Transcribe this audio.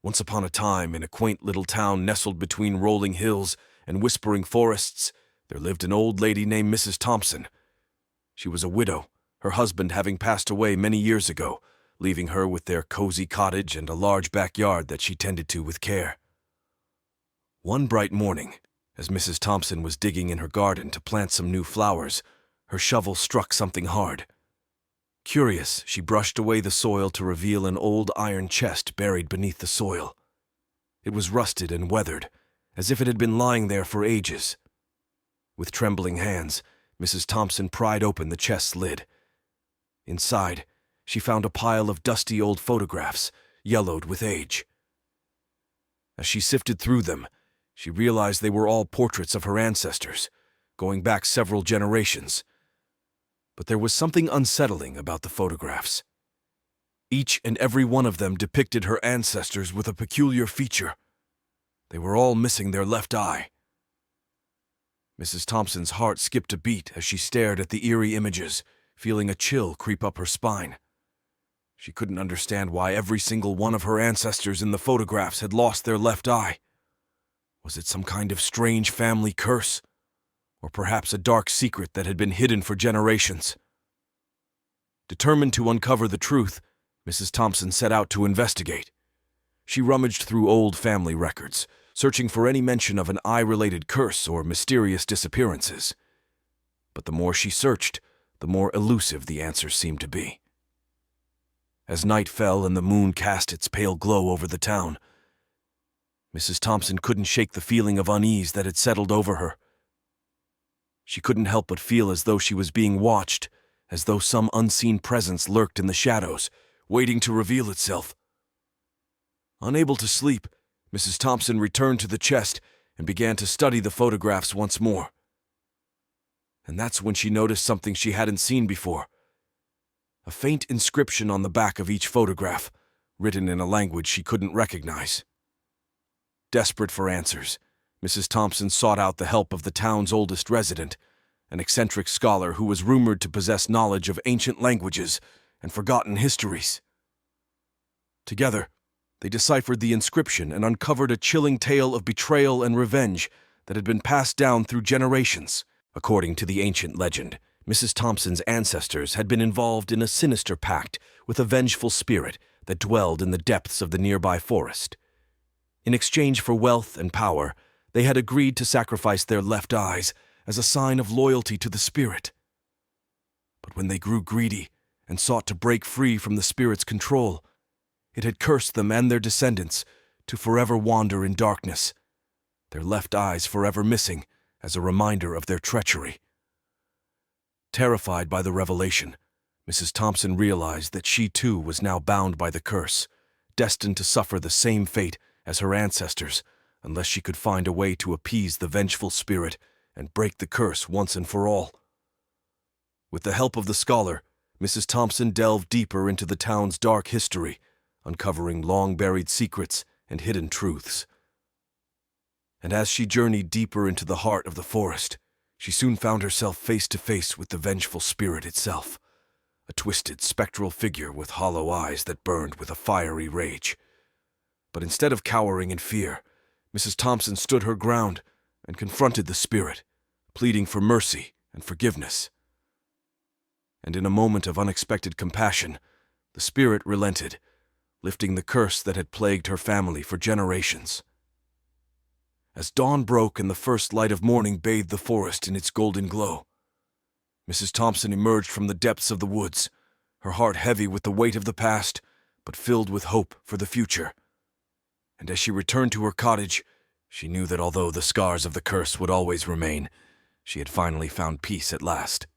Once upon a time, in a quaint little town nestled between rolling hills and whispering forests, there lived an old lady named Mrs. Thompson. She was a widow, her husband having passed away many years ago, leaving her with their cozy cottage and a large backyard that she tended to with care. One bright morning, as Mrs. Thompson was digging in her garden to plant some new flowers, her shovel struck something hard. Curious, she brushed away the soil to reveal an old iron chest buried beneath the soil. It was rusted and weathered, as if it had been lying there for ages. With trembling hands, Mrs. Thompson pried open the chest's lid. Inside, she found a pile of dusty old photographs, yellowed with age. As she sifted through them, she realized they were all portraits of her ancestors, going back several generations. But there was something unsettling about the photographs. Each and every one of them depicted her ancestors with a peculiar feature. They were all missing their left eye. Mrs. Thompson's heart skipped a beat as she stared at the eerie images, feeling a chill creep up her spine. She couldn't understand why every single one of her ancestors in the photographs had lost their left eye. Was it some kind of strange family curse? Or perhaps a dark secret that had been hidden for generations? Determined to uncover the truth, Mrs. Thompson set out to investigate. She rummaged through old family records, searching for any mention of an eye-related curse or mysterious disappearances. But the more she searched, the more elusive the answers seemed to be. As night fell and the moon cast its pale glow over the town, Mrs. Thompson couldn't shake the feeling of unease that had settled over her. She couldn't help but feel as though she was being watched, as though some unseen presence lurked in the shadows, waiting to reveal itself. Unable to sleep, Mrs. Thompson returned to the chest and began to study the photographs once more. And that's when she noticed something she hadn't seen before. A faint inscription on the back of each photograph, written in a language she couldn't recognize. Desperate for answers, Mrs. Thompson sought out the help of the town's oldest resident, an eccentric scholar who was rumored to possess knowledge of ancient languages and forgotten histories. Together, they deciphered the inscription and uncovered a chilling tale of betrayal and revenge that had been passed down through generations. According to the ancient legend, Mrs. Thompson's ancestors had been involved in a sinister pact with a vengeful spirit that dwelled in the depths of the nearby forest. In exchange for wealth and power, they had agreed to sacrifice their left eyes as a sign of loyalty to the spirit. But when they grew greedy and sought to break free from the spirit's control, it had cursed them and their descendants to forever wander in darkness, their left eyes forever missing as a reminder of their treachery. Terrified by the revelation, Mrs. Thompson realized that she too was now bound by the curse, destined to suffer the same fate as her ancestors, unless she could find a way to appease the vengeful spirit and break the curse once and for all. With the help of the scholar, Mrs. Thompson delved deeper into the town's dark history, uncovering long-buried secrets and hidden truths. And as she journeyed deeper into the heart of the forest, she soon found herself face to face with the vengeful spirit itself, a twisted, spectral figure with hollow eyes that burned with a fiery rage. But instead of cowering in fear, Mrs. Thompson stood her ground and confronted the spirit, pleading for mercy and forgiveness. And in a moment of unexpected compassion, the spirit relented, lifting the curse that had plagued her family for generations. As dawn broke and the first light of morning bathed the forest in its golden glow, Mrs. Thompson emerged from the depths of the woods, her heart heavy with the weight of the past, but filled with hope for the future. And as she returned to her cottage, she knew that although the scars of the curse would always remain, she had finally found peace at last.